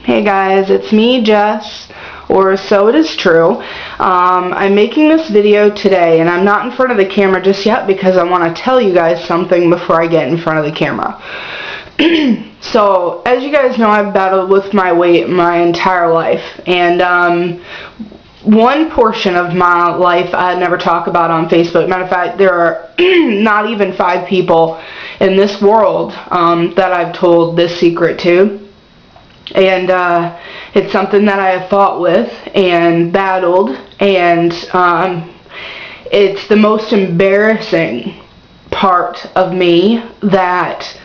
Hey guys, it's me, Jess, or so it is true. I'm making this video today, and I'm not in front of the camera just yet because I want to tell you guys something before I get in front of the camera. So, as you guys know, I've battled with my weight my entire life, and one portion of my life I never talk about on Facebook. Matter of fact, there are not even 5 people in this world that I've told this secret to. And it's something that I have fought with and battled, and it's the most embarrassing part of me that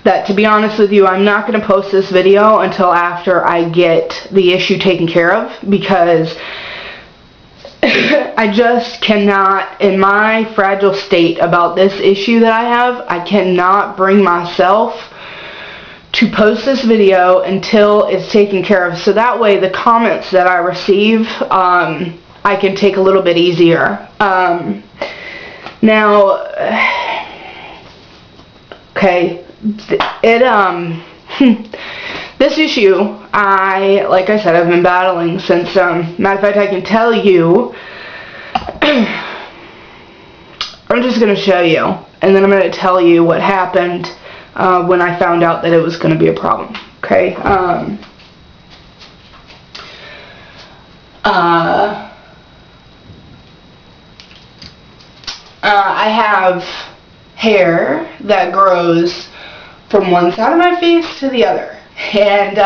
that, to be honest with you, I'm not going to post this video until after I get the issue taken care of, because I just cannot, in my fragile state about this issue that I have, I cannot bring myself to post this video until it's taken care of, so that way the comments that I receive, I can take a little bit easier. Now, okay, this issue, like I said, I've been battling since, matter of fact, I can tell you, I'm just going to show you, and then I'm going to tell you what happened when I found out that it was going to be a problem, okay? I have hair that grows from one side of my face to the other, and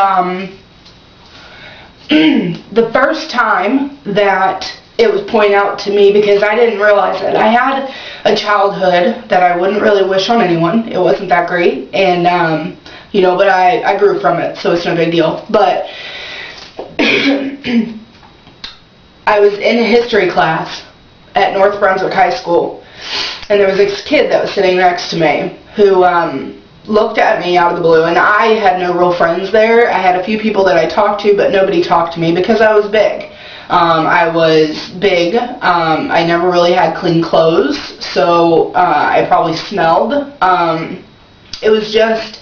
the first time that it was pointed out to me, because I didn't realize it, I had a childhood that I wouldn't really wish on anyone. It wasn't that great, and you know, but I grew from it, so it's no big deal. But I was in a history class at North Brunswick High School, and there was this kid that was sitting next to me who looked at me out of the blue, and I had no real friends there. I had a few people that I talked to, but nobody talked to me because I was big. I was big. I never really had clean clothes, so I probably smelled. It was just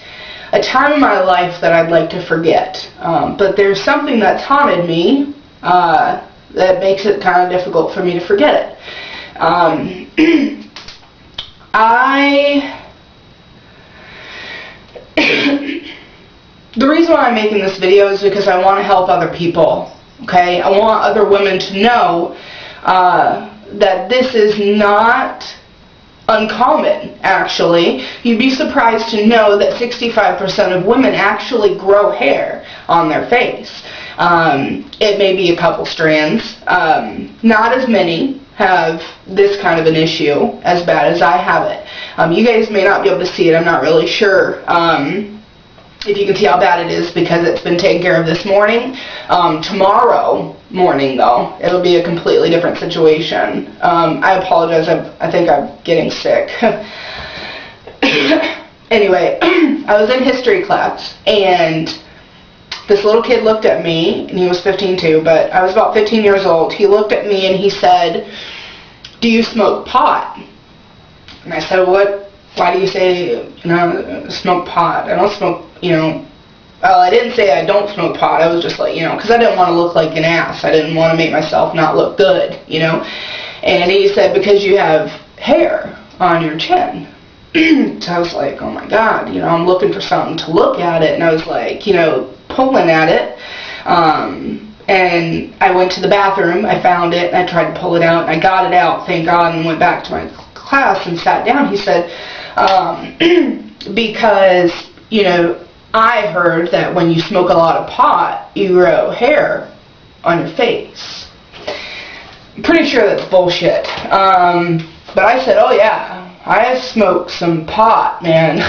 a time in my life that I'd like to forget. But there's something that's haunted me that makes it kind of difficult for me to forget it. The reason why I'm making this video is because I want to help other people. Okay, I want other women to know that this is not uncommon, actually. You'd be surprised to know that 65% of women actually grow hair on their face. It may be a couple strands. Not as many have this kind of an issue as bad as I have it. You guys may not be able to see it. I'm not really sure if you can see how bad it is because it's been taken care of this morning. Tomorrow morning, though, it'll be a completely different situation. I apologize. I think I'm getting sick. Anyway, I was in history class, and this little kid looked at me, and he was 15 too, but I was about 15 years old. He looked at me and he said, "Do you smoke pot?" And I said, "What? Why do you say, you know, smoke pot? I don't smoke, you know." Well, I didn't say I don't smoke pot. I was just like, you know, because I didn't want to look like an ass. I didn't want to make myself not look good, you know. And he said, "Because you have hair on your chin." So I was like, oh my God, you know, I'm looking for something to look at it. And I was like, you know, pulling at it. And I went to the bathroom. I found it, and I tried to pull it out, and I got it out, thank God, and went back to my class and sat down. He said, because, you know, I heard that when you smoke a lot of pot, you grow hair on your face. I'm pretty sure that's bullshit. But I said, oh yeah, I smoke some pot, man.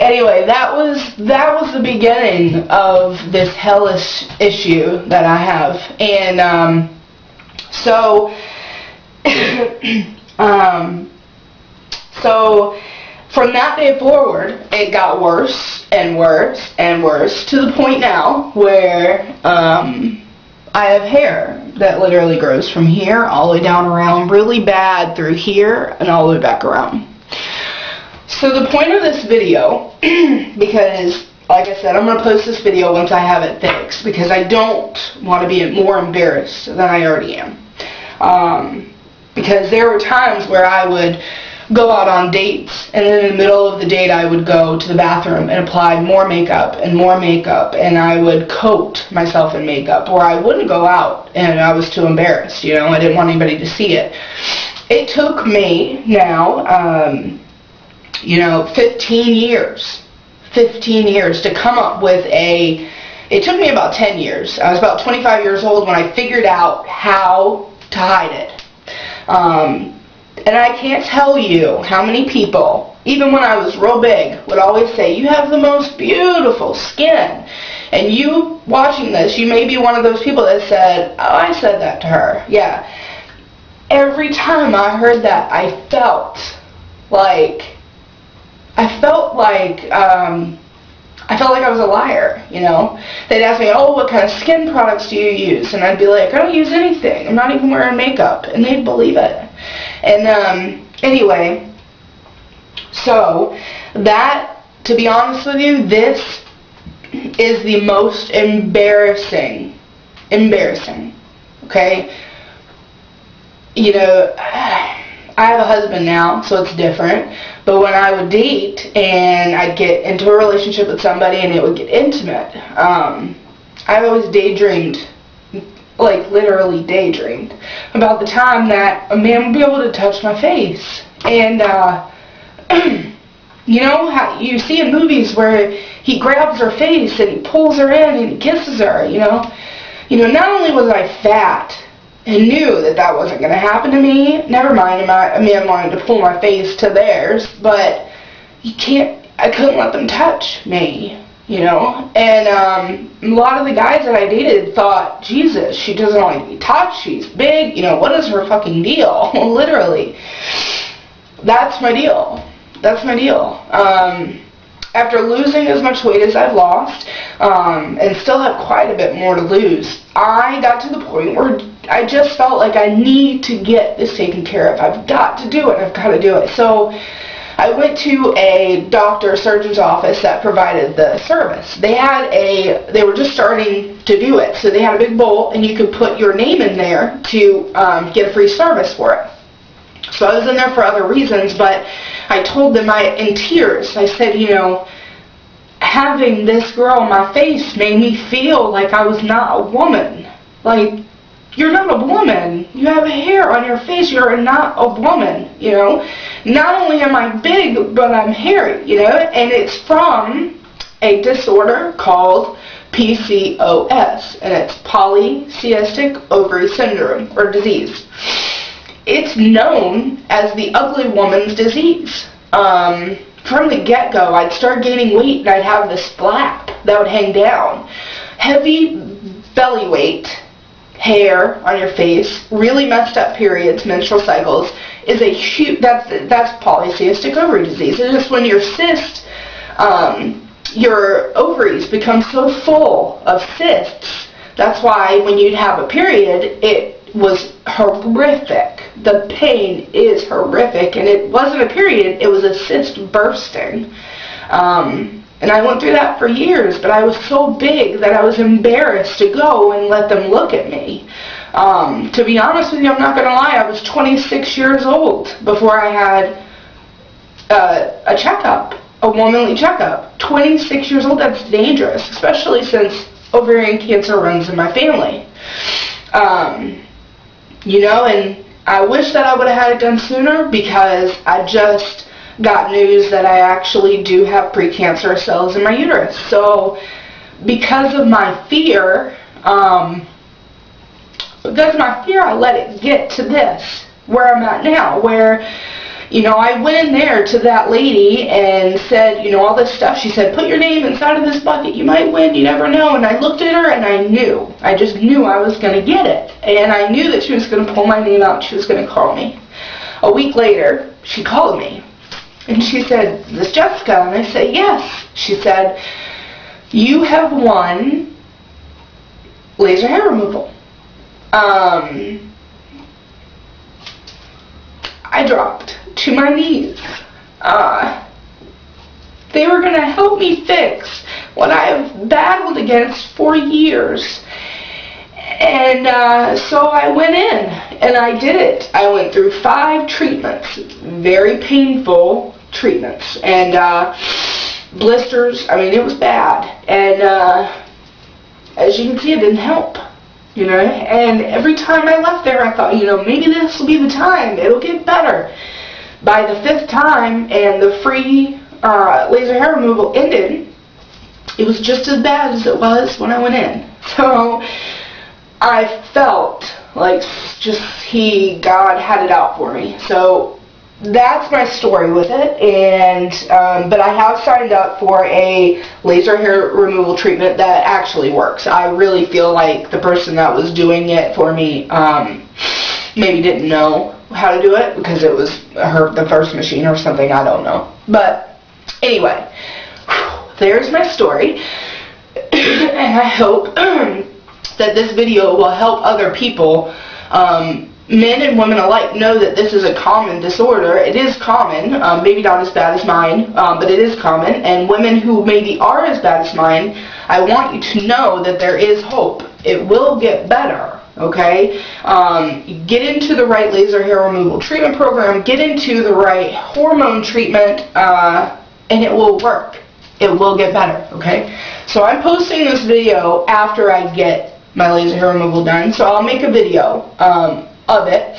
Anyway, that was the beginning of this hellish issue that I have. And so from that day forward, it got worse and worse and worse, to the point now where I have hair that literally grows from here all the way down around, really bad through here and all the way back around. So the point of this video, because like I said, I'm going to post this video once I have it fixed, because I don't want to be more embarrassed than I already am. Because there were times where I would go out on dates, and then in the middle of the date I would go to the bathroom and apply more makeup, and I would coat myself in makeup, or I wouldn't go out and I was too embarrassed, you know, I didn't want anybody to see it. It took me now, 15 years to come up with it took me about 10 years. I was about 25 years old when I figured out how to hide it. And I can't tell you how many people, even when I was real big, would always say, you have the most beautiful skin. And you watching this, you may be one of those people that said, oh, I said that to her. Yeah. Every time I heard that, I felt like I was a liar, you know. They'd ask me, oh, what kind of skin products do you use? And I'd be like, I don't use anything. I'm not even wearing makeup. And they'd believe it. And anyway, so that, to be honest with you, this is the most embarrassing, okay? You know, I have a husband now, so it's different. But when I would date and I'd get into a relationship with somebody and it would get intimate, I always daydreamed, like literally daydreamed, about the time that a man would be able to touch my face. And, you know, how you see in movies where he grabs her face and he pulls her in and he kisses her, you know. Not only was I fat and knew that that wasn't going to happen to me, never mind a man wanted to pull my face to theirs, but I couldn't let them touch me, you know. And a lot of the guys that I dated thought, Jesus, she doesn't like to be touched, she's big, you know, what is her fucking deal? Literally. That's my deal. After losing as much weight as I've lost, and still have quite a bit more to lose, I got to the point where I just felt like I need to get this taken care of. I've got to do it. I've got to do it. So I went to a surgeon's office that provided the service. They were just starting to do it. So they had a big bowl, and you could put your name in there to get a free service for it. So I was in there for other reasons, but I told them in tears, I said, you know, having this girl on my face made me feel like I was not a woman. Like, you're not a woman. You have hair on your face. You're not a woman, you know. Not only am I big, but I'm hairy, you know. And it's from a disorder called PCOS, and it's polycystic ovary syndrome, or disease. It's known as the ugly woman's disease. From the get-go, I'd start gaining weight and I'd have this flap that would hang down. Heavy belly weight, hair on your face, really messed up periods, menstrual cycles, is a huge, that's polycystic ovary disease. It's just when your cyst, your ovaries become so full of cysts. That's why when you'd have a period, it was horrific. The pain is horrific, and it wasn't a period, it was a cyst bursting. And I went through that for years, but I was so big that I was embarrassed to go and let them look at me. To be honest with you, I'm not going to lie, I was 26 years old before I had a checkup, a womanly checkup. 26 years old, that's dangerous, especially since ovarian cancer runs in my family. You know, and I wish that I would have had it done sooner, because I just got news that I actually do have precancerous cells in my uterus. So because of my fear, I let it get to this, where I'm at now, where, you know, I went in there to that lady and said, you know, all this stuff. She said, put your name inside of this bucket. You might win. You never know. And I looked at her and I just knew I was going to get it. And I knew that she was going to pull my name out and she was going to call me. A week later, she called me. And she said, is this Jessica? And I said, yes. She said, you have won laser hair removal. I dropped to my knees. they were going to help me fix what I've battled against for years. And so I went in and I did it. I went through 5 treatments, very painful treatments, and blisters. I mean, it was bad. And as you can see, it didn't help. You know, and every time I left there, I thought, you know, maybe this will be the time. It'll get better. By the 5th time, and the free laser hair removal ended, it was just as bad as it was when I went in. So I felt like just God had it out for me. So that's my story with it. And but I have signed up for a laser hair removal treatment that actually works. I really feel like the person that was doing it for me maybe didn't know how to do it because it was the first machine or something. I don't know. But anyway, there's my story. And I hope that this video will help other people, men and women alike, know that this is a common disorder. It is common, maybe not as bad as mine, but it is common. And women who maybe are as bad as mine, I want you to know that there is hope. It will get better, okay? Get into the right laser hair removal treatment program, get into the right hormone treatment, and it will work. It will get better, okay? So I'm posting this video after I get my laser hair removal done, so I'll make a video of it,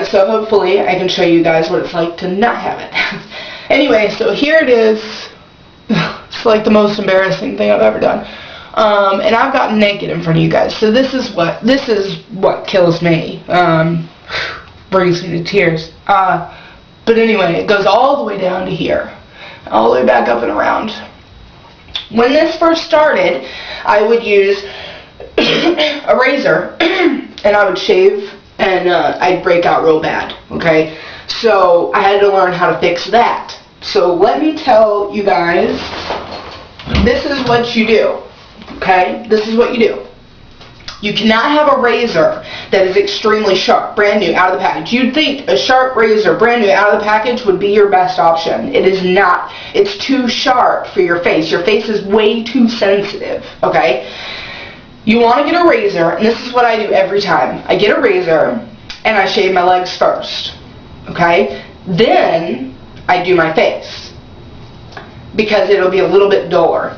so hopefully I can show you guys what it's like to not have it. Anyway, so here it is. It's like the most embarrassing thing I've ever done, and I've gotten naked in front of you guys, so this is what kills me, brings me to tears, but anyway, it goes all the way down to here, all the way back up and around. When this first started, I would use a razor and I would shave, and I'd break out real bad, okay? So I had to learn how to fix that. So let me tell you guys, this is what you do, okay? This is what you do. You cannot have a razor that is extremely sharp, brand new, out of the package. You'd think a sharp razor, brand new, out of the package, would be your best option. It is not. It's too sharp for your face. Your face is way too sensitive, okay? You want to get a razor, and this is what I do every time. I get a razor, and I shave my legs first, okay? Then I do my face, because it'll be a little bit duller.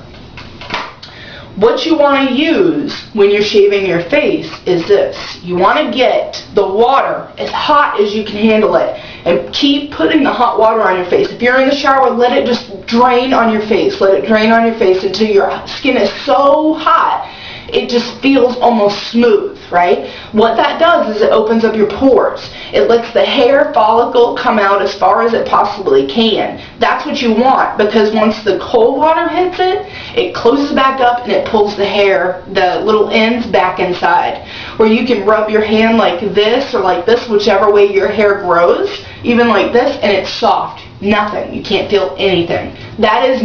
What you want to use when you're shaving your face is this. You want to get the water as hot as you can handle it, and keep putting the hot water on your face. If you're in the shower, let it just drain on your face. Let it drain on your face until your skin is so hot it just feels almost smooth, right? What that does is it opens up your pores. It lets the hair follicle come out as far as it possibly can. That's what you want, because once the cold water hits it, it closes back up and it pulls the hair, the little ends, back inside. Where you can rub your hand like this or like this, whichever way your hair grows, even like this, and it's soft. Nothing. You can't feel anything. That is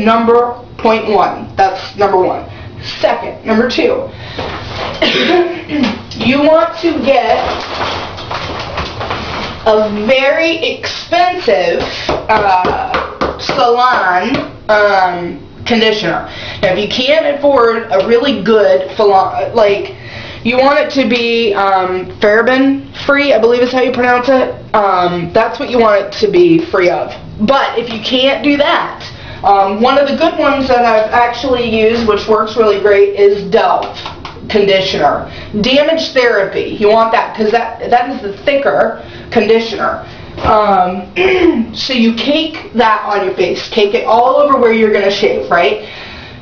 point 1. That's number 1. Second, number 2, you want to get a very expensive salon conditioner. Now, if you can't afford a really good salon, like, you want it to be paraben free, I believe is how you pronounce it. That's what you want it to be free of. But if you can't do that, one of the good ones that I've actually used, which works really great, is Dove conditioner. Damage therapy. You want that because that is the thicker conditioner. So you cake that on your face. Cake it all over where you're going to shave, right?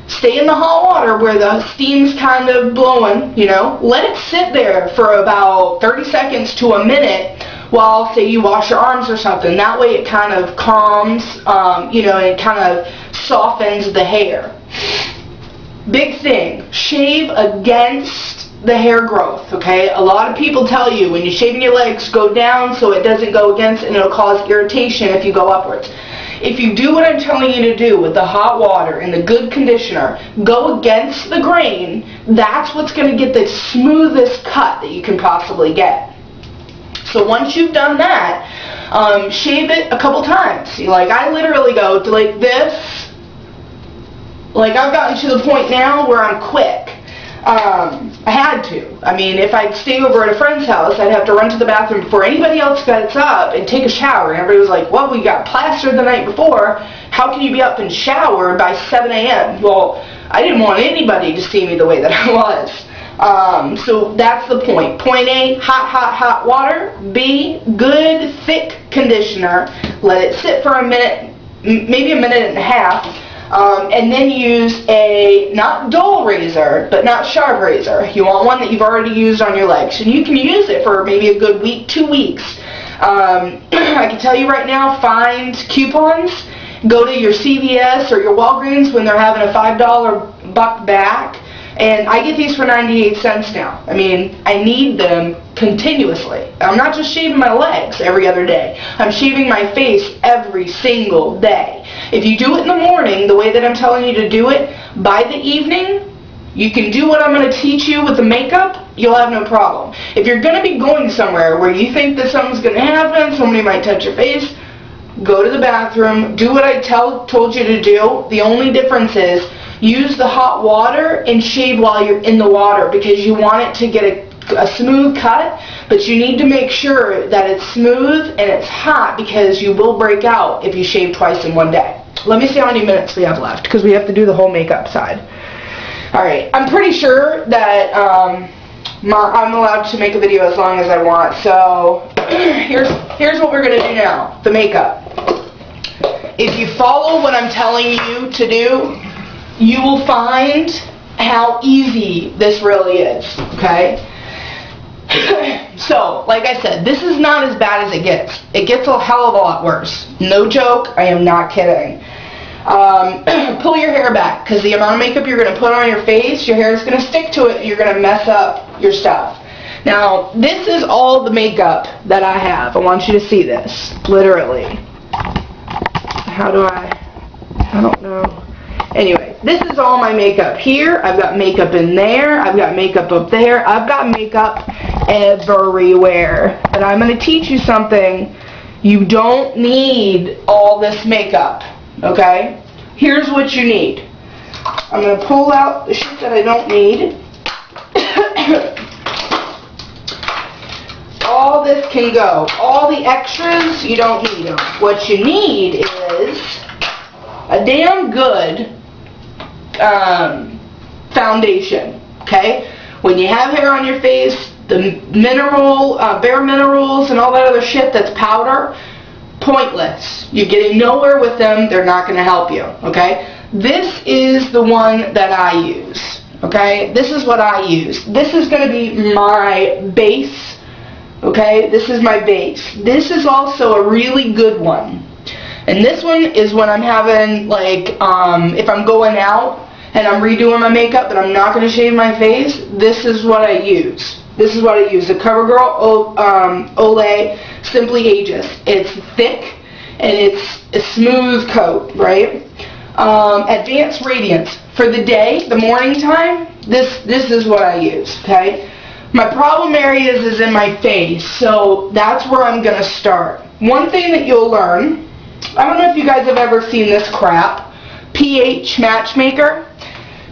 Stay in the hot water where the steam's kind of blowing, you know. Let it sit there for about 30 seconds to a minute while, say, you wash your arms or something. That way it kind of calms, you know, and it kind of softens the hair. Big thing, shave against the hair growth, okay? A lot of people tell you when you're shaving your legs, go down so it doesn't go against, and it'll cause irritation if you go upwards. If you do what I'm telling you to do with the hot water and the good conditioner, go against the grain, that's what's going to get the smoothest cut that you can possibly get. So once you've done that, shave it a couple times. Like, I literally go to like this, Like, I've gotten to the point now where I'm quick. I had to. I mean, if I'd stay over at a friend's house, I'd have to run to the bathroom before anybody else gets up and take a shower. And everybody was like, well, we got plastered the night before. How can you be up and shower by 7 a.m.? Well, I didn't want anybody to see me the way that I was. So that's the point. Point A, hot water. B, good, thick conditioner. Let it sit for a minute, maybe a minute and a half. And then use a, not dull razor, but not sharp razor. You want one that you've already used on your legs. And you can use it for maybe a good week, 2 weeks. I can tell you right now, find coupons. Go to your CVS or your Walgreens when they're having a $5 buck back. And I get these for 98 cents now. I mean, I need them continuously. I'm not just shaving my legs every other day. I'm shaving my face every single day. If you do it in the morning, the way that I'm telling you to do it, by the evening, you can do what I'm going to teach you with the makeup, you'll have no problem. If you're going to be going somewhere where you think that something's going to happen, somebody might touch your face, go to the bathroom, do what I told you to do. The only difference is use the hot water and shave while you're in the water because you want it to get a smooth cut, but you need to make sure that it's smooth and it's hot because you will break out if you shave twice in one day. Let me see how many minutes we have left because we have to do the whole makeup side. Alright, I'm pretty sure that I'm allowed to make a video as long as I want, so here's what we're going to do now, the makeup. If you follow what I'm telling you to do, you will find how easy this really is, okay? So, like I said, this is not as bad as it gets. It gets a hell of a lot worse. No joke, I am not kidding. Pull your hair back, because the amount of makeup you're going to put on your face, your hair is going to stick to it, and you're going to mess up your stuff. Now, this is all the makeup that I have. I want you to see this, literally. How do I don't know. Anyway, this is all my makeup here. I've got makeup in there. I've got makeup up there. I've got makeup everywhere. And I'm going to teach you something. You don't need all this makeup, okay? Here's what you need. I'm going to pull out the shit that I don't need. All this can go. All the extras, you don't need them. What you need is a damn good foundation, okay? When you have hair on your face, the bare minerals and all that other shit that's powder, pointless. You're getting nowhere with them. They're not going to help you, okay? This is the one that I use, okay? This is what I use. This is going to be my base, okay? This is my base. This is also a really good one. And this one is when I'm having, like, if I'm going out and I'm redoing my makeup but I'm not going to shave my face, this is what I use. This is what I use. The CoverGirl Olay Simply Ages. It's thick and it's a smooth coat, right? Advanced Radiance. For the day, the morning time, this is what I use, okay? My problem areas is in my face, so that's where I'm going to start. One thing that you'll learn, I don't know if you guys have ever seen this crap, pH Matchmaker.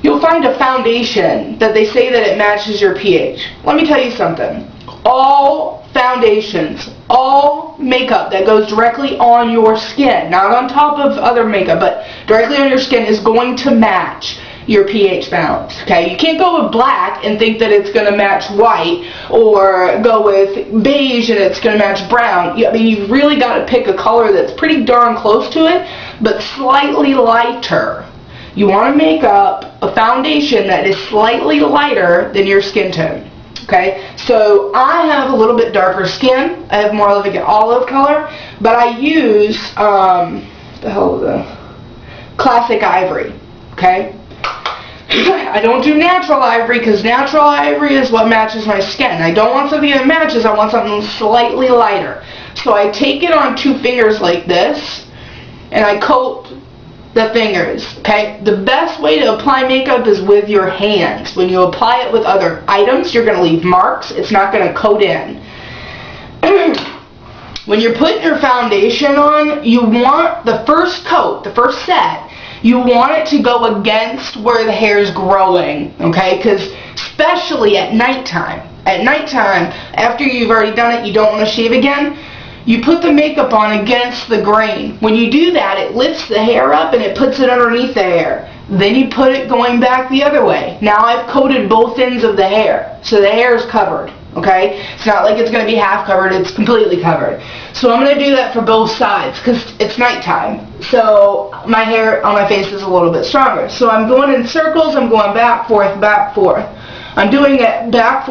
You'll find a foundation that they say that it matches your pH. Let me tell you something. All foundations, all makeup that goes directly on your skin, not on top of other makeup, but directly on your skin is going to match your pH balance, okay? You can't go with black and think that it's going to match white, or go with beige and it's going to match brown. I mean, you've really got to pick a color that's pretty darn close to it, but slightly lighter. You want to make up a foundation that is slightly lighter than your skin tone, okay? So I have a little bit darker skin. I have more of like an olive color, but I use, Classic Ivory, okay? I don't do natural ivory because natural ivory is what matches my skin. I don't want something that matches, I want something slightly lighter. So I take it on 2 fingers like this, and I coat the fingers, okay? The best way to apply makeup is with your hands. When you apply it with other items, you're going to leave marks. It's not going to coat in. When you're putting your foundation on, you want the first coat, the first set, You want it to go against where the hair is growing, okay? Because especially at nighttime. At nighttime, after you've already done it, you don't want to shave again, you put the makeup on against the grain. When you do that, it lifts the hair up and it puts it underneath the hair. Then you put it going back the other way. Now I've coated both ends of the hair, so the hair is covered, okay? It's not like it's going to be half covered, it's completely covered. So I'm going to do that for both sides because it's nighttime. So my hair on my face is a little bit stronger. So I'm going in circles, I'm going back, forth, back, forth. I'm doing it back,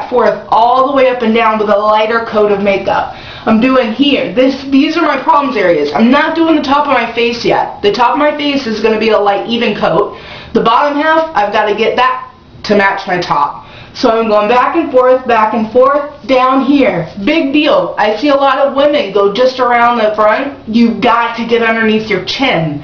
forth, all the way up and down with a lighter coat of makeup. I'm doing here. These are my problems areas. I'm not doing the top of my face yet. The top of my face is going to be a light, even coat. The bottom half, I've got to get that to match my top. So I'm going back and forth, down here. Big deal. I see a lot of women go just around the front. You've got to get underneath your chin.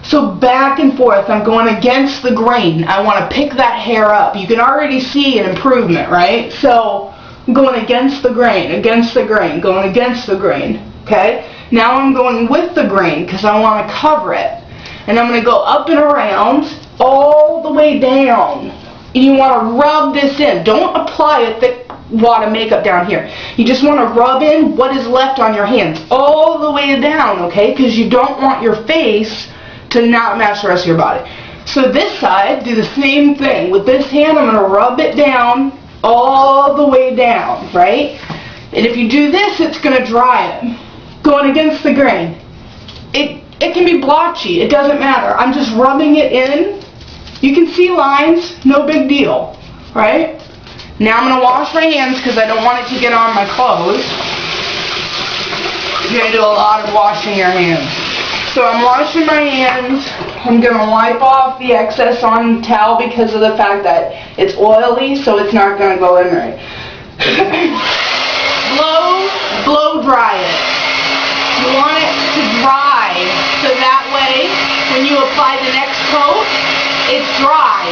So back and forth, I'm going against the grain. I want to pick that hair up. You can already see an improvement, right? So I'm going against the grain, going against the grain, okay? Now I'm going with the grain because I want to cover it. And I'm going to go up and around, all the way down. And you want to rub this in. Don't apply a thick wad of makeup down here. You just want to rub in what is left on your hands, all the way down, okay? Because you don't want your face to not match the rest of your body. So this side, do the same thing. With this hand, I'm going to rub it down, all the way down, right? And if you do this, it's going to dry it. Going against the grain. It can be blotchy. It doesn't matter. I'm just rubbing it in. You can see lines. No big deal, right? Now I'm going to wash my hands because I don't want it to get on my clothes. You're going to do a lot of washing your hands. So I'm washing my hands. I'm going to wipe off the excess on the towel because of the fact that it's oily, so it's not going to go in right. blow dry it. You want it to dry, so that way when you apply the next coat, it's dry.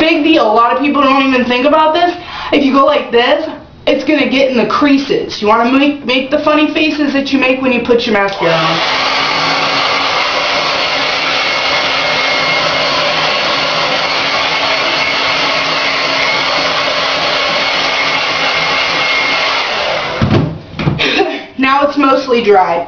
Big deal. A lot of people don't even think about this. If you go like this, it's going to get in the creases. You want to make the funny faces that you make when you put your mascara on. Now it's mostly dry.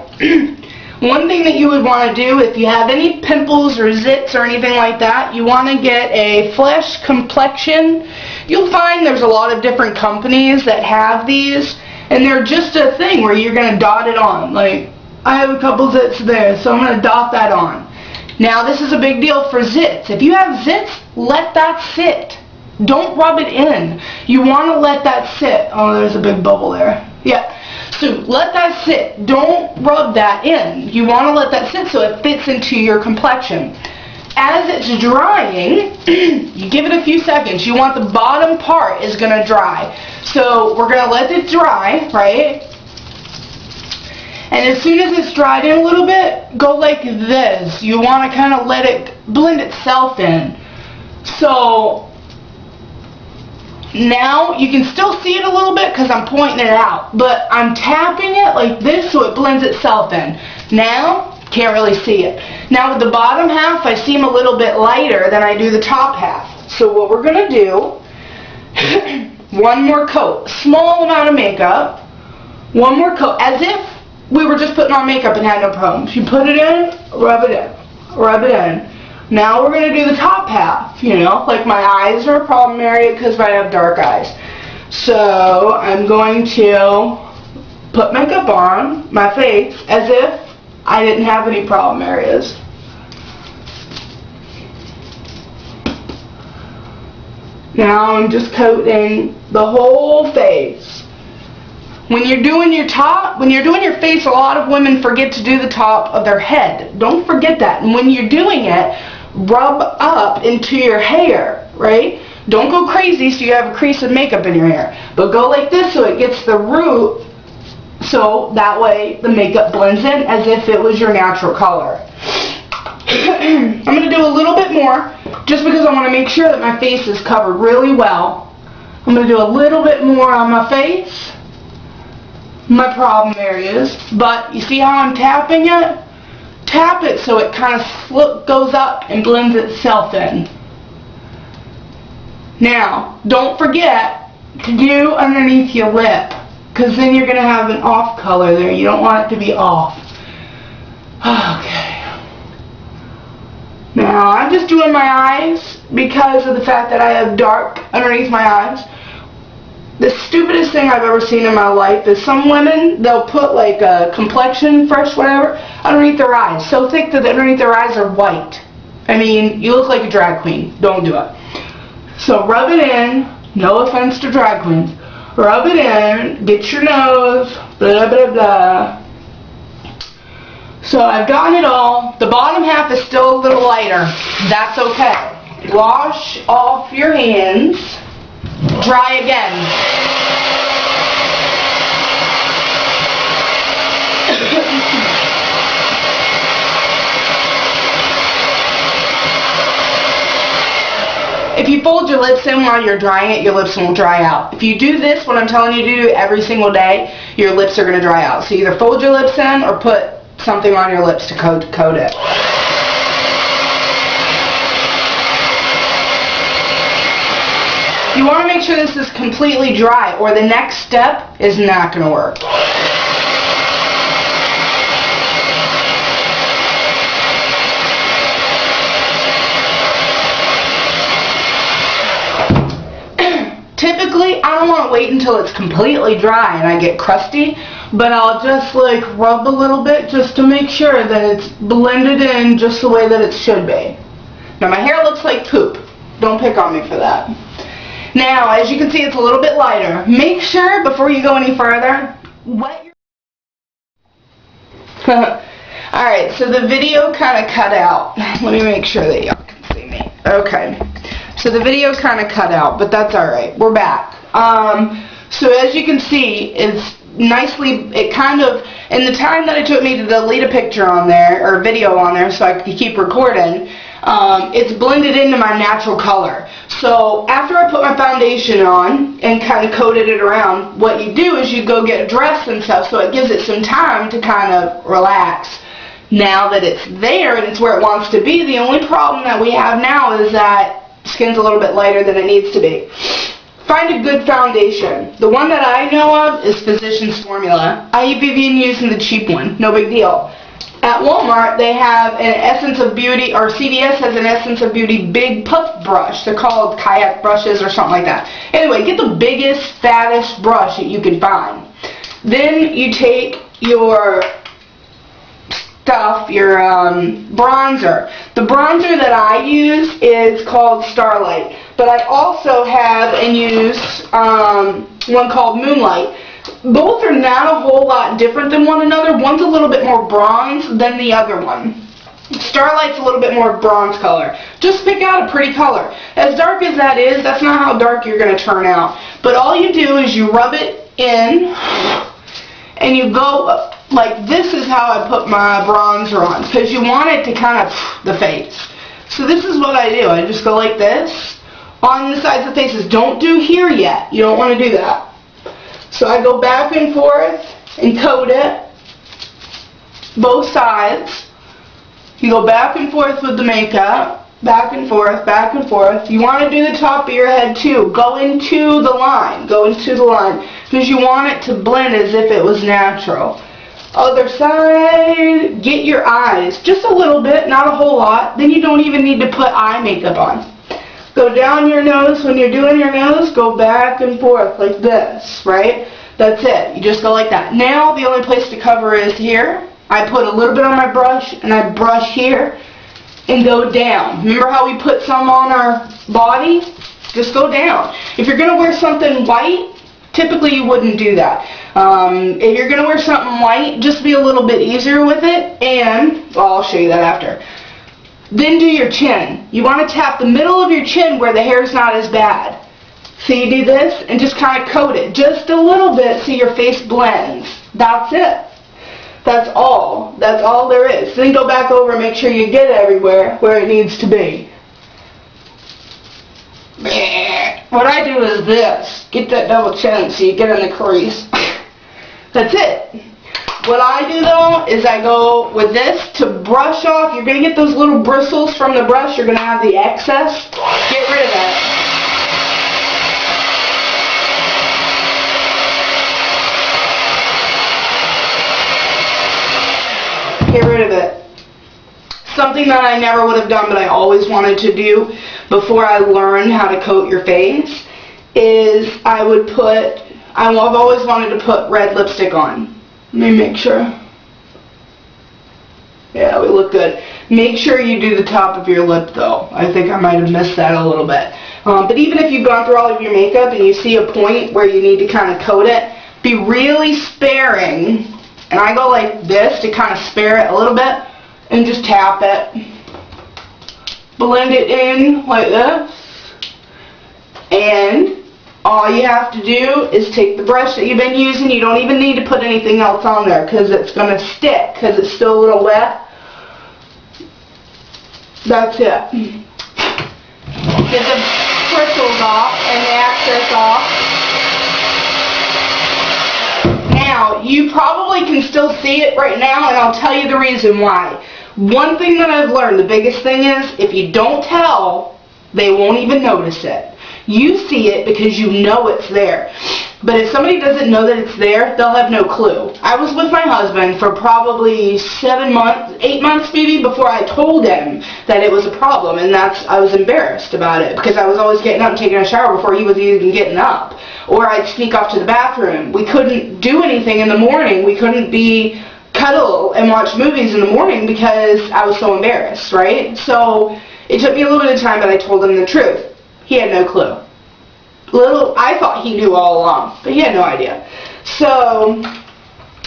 One thing that you would want to do if you have any pimples or zits or anything like that, you want to get a flesh complexion. You'll find there's a lot of different companies that have these, and they're just a thing where you're going to dot it on. Like, I have a couple zits there, so I'm going to dot that on. Now, this is a big deal for zits. If you have zits, let that sit. Don't rub it in. You want to let that sit. Oh, there's a big bubble there. Yeah. So let that sit. Don't rub that in. You want to let that sit so it fits into your complexion. As it's drying, you give it a few seconds. You want the bottom part is going to dry. So we're going to let it dry, right? And as soon as it's dried in a little bit, go like this. You want to kind of let it blend itself in. So now you can still see it a little bit because I'm pointing it out. But I'm tapping it like this so it blends itself in. Now, can't really see it. Now with the bottom half, I seem a little bit lighter than I do the top half. So what we're going to do, one more coat, small amount of makeup, one more coat, as if we were just putting on makeup and had no problems. You put it in, rub it in, rub it in. Now we're going to do the top half, you know, like my eyes are a problem area because I have dark eyes. So I'm going to put makeup on my face as if I didn't have any problem areas. Now I'm just coating the whole face. When you're doing your top, when you're doing your face, a lot of women forget to do the top of their head. Don't forget that. And when you're doing it, rub up into your hair, right? Don't go crazy so you have a crease of makeup in your hair. But go like this so it gets the root, so that way the makeup blends in as if it was your natural color. I'm going to do a little bit more just because I want to make sure that my face is covered really well. I'm going to do a little bit more on my face. my problem areas. But you see how I'm tapping it? Tap it so it kind of goes up and blends itself in. Now, don't forget to do underneath your lip, because then you're going to have an off color there. You don't want it to be off. Okay. Now, I'm just doing my eyes because of the fact that I have dark underneath my eyes. The stupidest thing I've ever seen in my life is some women, they'll put like a complexion, fresh, whatever, underneath their eyes. So thick that underneath their eyes are white. I mean, you look like a drag queen. Don't do it. So rub it in. No offense to drag queens. Rub it in. Get your nose. Blah, blah, blah. So I've gotten it all. The bottom half is still a little lighter. That's okay. Wash off your hands. Dry again. If you fold your lips in while you're drying it, your lips won't dry out. If you do this, what I'm telling you to do every single day, your lips are going to dry out. So either fold your lips in or put something on your lips to coat it. You want to make sure this is completely dry, or the next step is not going to work. Typically, I don't want to wait until it's completely dry and I get crusty, but I'll just like rub a little bit just to make sure that it's blended in just the way that it should be. Now my hair looks like poop. Don't pick on me for that. Now, as you can see, it's a little bit lighter. Make sure, before you go any further, wet your... Alright, so the video kind of cut out. Let me make sure that y'all can see me. Okay. So the video kind of cut out, but that's alright. We're back. So as you can see, it's nicely, it kind of, in the time that it took me to delete a picture on there, or video on there, so I could keep recording, it's blended into my natural color. So after I put my foundation on and kind of coated it around, what you do is you go get dressed and stuff, so it gives it some time to kind of relax. Now that it's there and it's where it wants to be, the only problem that we have now is that skin's a little bit lighter than it needs to be. Find a good foundation. The one that I know of is Physicians Formula. I've been using the cheap one. No big deal. At Walmart, they have an Essence of Beauty, or CVS has an Essence of Beauty big puff brush. They're called kayak brushes or something like that. Anyway, get the biggest, fattest brush that you can find. Then you take your stuff, your bronzer. The bronzer that I use is called Starlight, but I also have and use one called Moonlight. Both are not a whole lot different than one another. One's a little bit more bronze than the other one. Starlight's a little bit more bronze color. Just pick out a pretty color. As dark as that is, that's not how dark you're going to turn out. But all you do is you rub it in and you go, like this is how I put my bronzer on, because you want it to kind of the face. So this is what I do. I just go like this on the sides of the faces. Don't do here yet. You don't want to do that. So I go back and forth and coat it, both sides. You go back and forth with the makeup, back and forth, back and forth. You want to do the top of your head too. Go into the line, because you want it to blend as if it was natural. Other side, get your eyes, just a little bit, not a whole lot. Then you don't even need to put eye makeup on. Go down your nose. When you're doing your nose, go back and forth like this, right? That's it. You just go like that. Now the only place to cover is here. I put a little bit on my brush and I brush here and go down. Remember how we put some on our body? Just go down. If you're going to wear something white, typically you wouldn't do that. If you're going to wear something white, just be a little bit easier with it, and well, I'll show you that after. Then do your chin. You want to tap the middle of your chin where the hair's not as bad. So you do this and just kind of coat it just a little bit so your face blends. That's it. That's all. That's all there is. Then go back over and make sure you get it everywhere where it needs to be. What I do is this. Get that double chin so you get in the crease. That's it. What I do though is I go with this to brush off. You're going to get those little bristles from the brush. You're going to have the excess. Get rid of that. Get rid of it. Something that I never would have done but I always wanted to do before I learned how to coat your face is I've always wanted to put red lipstick on. Let me make sure. Yeah, we look good. Make sure you do the top of your lip though. I think I might have missed that a little bit. But even if you've gone through all of your makeup and you see a point where you need to kind of coat it, be really sparing. And I go like this to kind of spare it a little bit and just tap it. Blend it in like this. And all you have to do is take the brush that you've been using. You don't even need to put anything else on there because it's going to stick because it's still a little wet. That's it. Get the bristles off and the excess off. Now, you probably can still see it right now, and I'll tell you the reason why. One thing that I've learned, the biggest thing is, if you don't tell, they won't even notice it. You see it because you know it's there. But if somebody doesn't know that it's there, they'll have no clue. I was with my husband for probably 7 months, 8 months maybe, before I told him that it was a problem. And I was embarrassed about it because I was always getting up and taking a shower before he was even getting up. Or I'd sneak off to the bathroom. We couldn't do anything in the morning. We couldn't cuddle and watch movies in the morning because I was so embarrassed, right? So it took me a little bit of time, but I told him the truth. He had no clue. I thought he knew all along, but he had no idea. So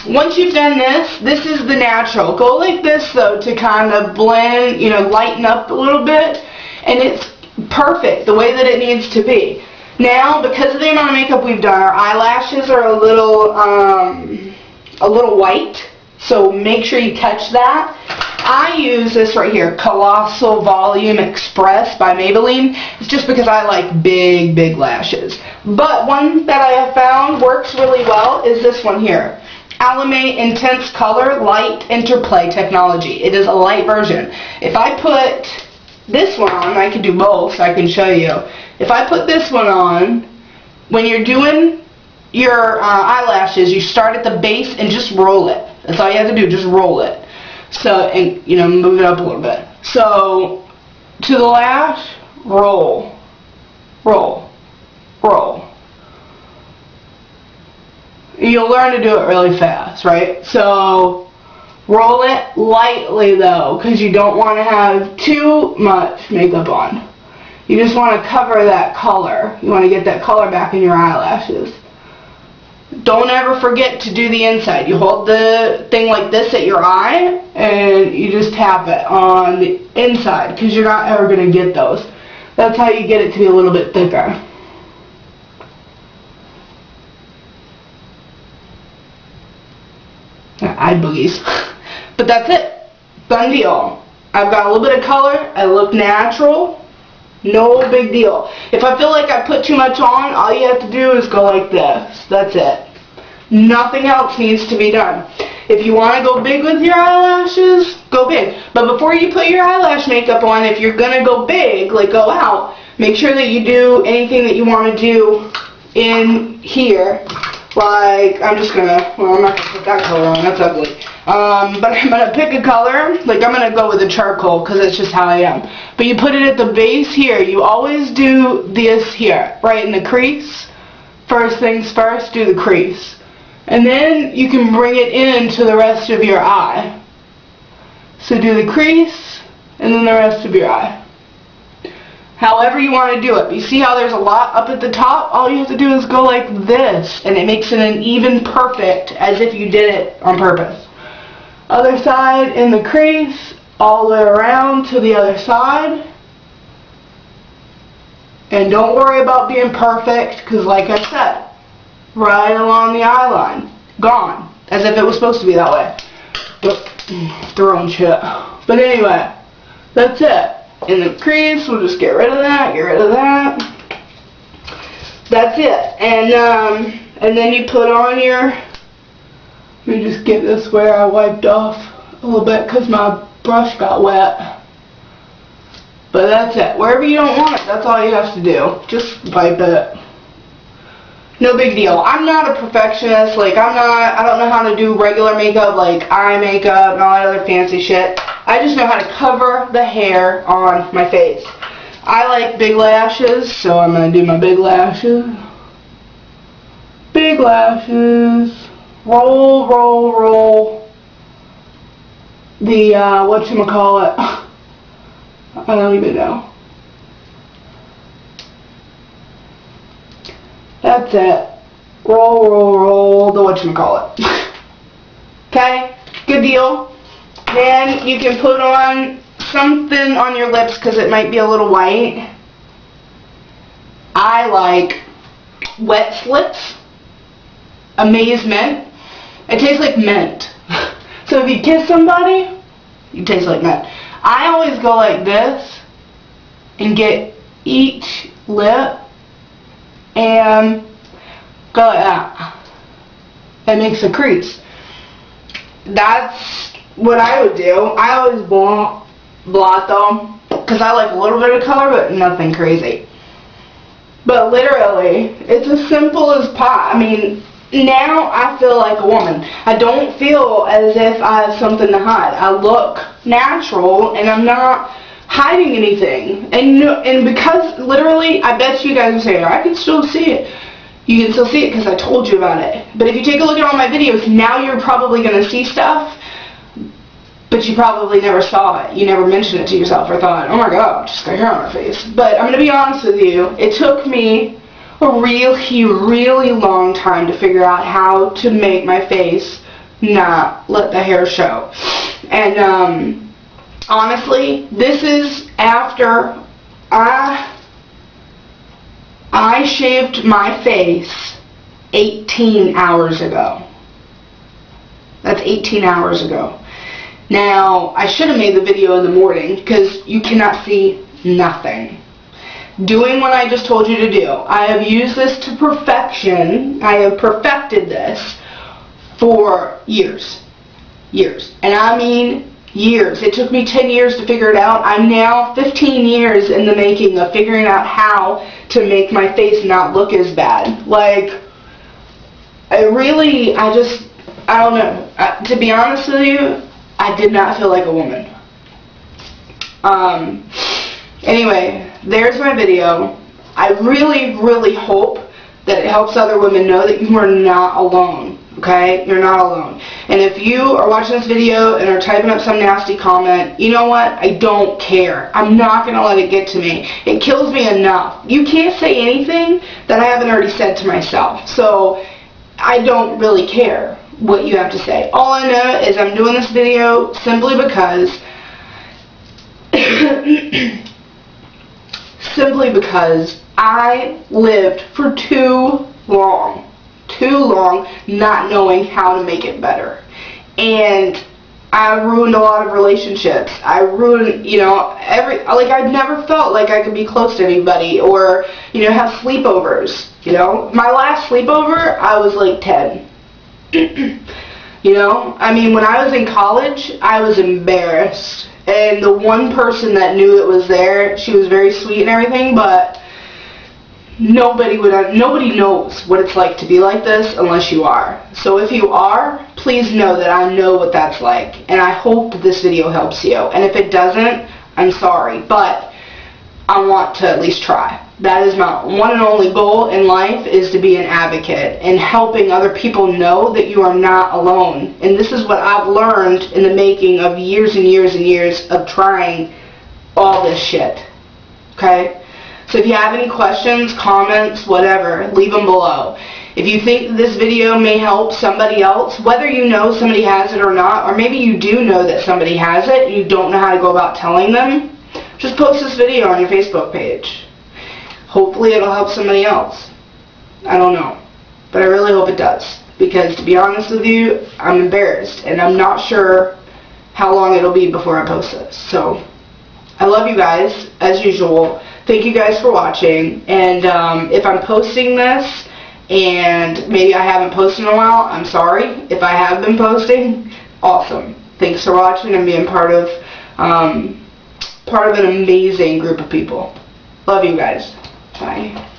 once you've done this is the natural. Go like this though to kind of blend, lighten up a little bit, and it's perfect the way that it needs to be. Now, because of the amount of makeup we've done, our eyelashes are a little white, so make sure you catch that. I use this right here, Colossal Volume Express by Maybelline. It's just because I like big, big lashes. But one that I have found works really well is this one here. Alame Intense Color Light Interplay Technology. It is a light version. If I put this one on, I can do both, so I can show you. If I put this one on, when you're doing your eyelashes, you start at the base and just roll it. That's all you have to do, just roll it. So, and move it up a little bit. So, to the lash, roll, roll, roll. You'll learn to do it really fast, right? So, roll it lightly though, because you don't want to have too much makeup on. You just want to cover that color. You want to get that color back in your eyelashes. Don't ever forget to do the inside. You hold the thing like this at your eye, and you just tap it on the inside, because you're not ever going to get those. That's how you get it to be a little bit thicker. Eye boogies. But that's it. Done deal. I've got a little bit of color. I look natural. No big deal. If I feel like I put too much on, all you have to do is go like this. That's it. Nothing else needs to be done. If you want to go big with your eyelashes, go big. But before you put your eyelash makeup on, if you're going to go big, like go out, make sure that you do anything that you want to do in here. Like, I'm not going to put that color on. That's ugly. But I'm going to pick a color. Like, I'm going to go with a charcoal because that's just how I am. But you put it at the base here. You always do this here, right in the crease. First things first, do the crease. And then you can bring it into the rest of your eye. So do the crease and then the rest of your eye. However you want to do it. You see how there's a lot up at the top? All you have to do is go like this, and it makes it an even perfect, as if you did it on purpose. Other side in the crease, all the way around to the other side. And don't worry about being perfect, because like I said, right along the eye line, gone, as if it was supposed to be that way. But throwing shit. But anyway, that's it. In the crease, we'll just get rid of that, get rid of that. That's it. And then you put on your Let me just get this where I wiped off a little bit because my brush got wet. But that's it. Wherever you don't want it, that's all you have to do. Just wipe it. No big deal. I'm not a perfectionist. Like, I don't know how to do regular makeup, like eye makeup and all that other fancy shit. I just know how to cover the hair on my face. I like big lashes, so I'm going to do my big lashes. Big lashes. Roll, roll, roll. The, whatchamacallit. I don't even know. That's it. Roll, roll, roll, the whatchamacallit. Okay? Good deal. Then you can put on something on your lips because it might be a little white. I like wet slips. Amazement. It tastes like mint. So if you kiss somebody, you taste like mint. I always go like this and get each lip and go like that. It makes a crease. That's what I would do. I always blot them because I like a little bit of color but nothing crazy. But literally, it's as simple as pie. I mean, now I feel like a woman. I don't feel as if I have something to hide. I look natural and I'm not hiding anything. And because literally, I bet you guys are saying, I can still see it. You can still see it because I told you about it. But if you take a look at all my videos, now you're probably going to see stuff, but you probably never saw it. You never mentioned it to yourself or thought, oh my god, just got hair on her face. But I'm going to be honest with you, it took me a really long time to figure out how to make my face not let the hair show. And honestly, this is after I shaved my face 18 hours ago. That's 18 hours ago. Now, I should have made the video in the morning because you cannot see nothing. Doing what I just told you to do. I have used this to perfection. I have perfected this for years. Years. And I mean years. It took me 10 years to figure it out. I'm now 15 years in the making of figuring out how to make my face not look as bad. Like, I don't know. To be honest with you, I did not feel like a woman. Anyway, there's my video. I really hope that it helps other women know that you are not alone. Okay? You're not alone. And if you are watching this video and are typing up some nasty comment, you know what? I don't care. I'm not going to let it get to me. It kills me enough. You can't say anything that I haven't already said to myself. So, I don't really care what you have to say. All I know is I'm doing this video simply because I lived for too long not knowing how to make it better. And I ruined a lot of relationships. I ruined, I've never felt like I could be close to anybody or, have sleepovers, My last sleepover, I was like 10. I mean, when I was in college, I was embarrassed. And the one person that knew it was there, she was very sweet and everything, but nobody knows what it's like to be like this unless you are. So if you are, please know that I know what that's like. And I hope this video helps you. And if it doesn't, I'm sorry. But I want to at least try. That is my one and only goal in life, is to be an advocate and helping other people know that you are not alone. And this is what I've learned in the making of years and years and years of trying all this shit. Okay? So if you have any questions, comments, whatever, leave them below. If you think this video may help somebody else, whether you know somebody has it or not, or maybe you do know that somebody has it and you don't know how to go about telling them, just post this video on your Facebook page. Hopefully it'll help somebody else. I don't know. But I really hope it does. Because to be honest with you, I'm embarrassed. And I'm not sure how long it'll be before I post this. So, I love you guys, as usual. Thank you guys for watching. And if I'm posting this and maybe I haven't posted in a while. I'm sorry. If I have been posting, awesome. Thanks for watching and being part of an amazing group of people. Love you guys. Bye.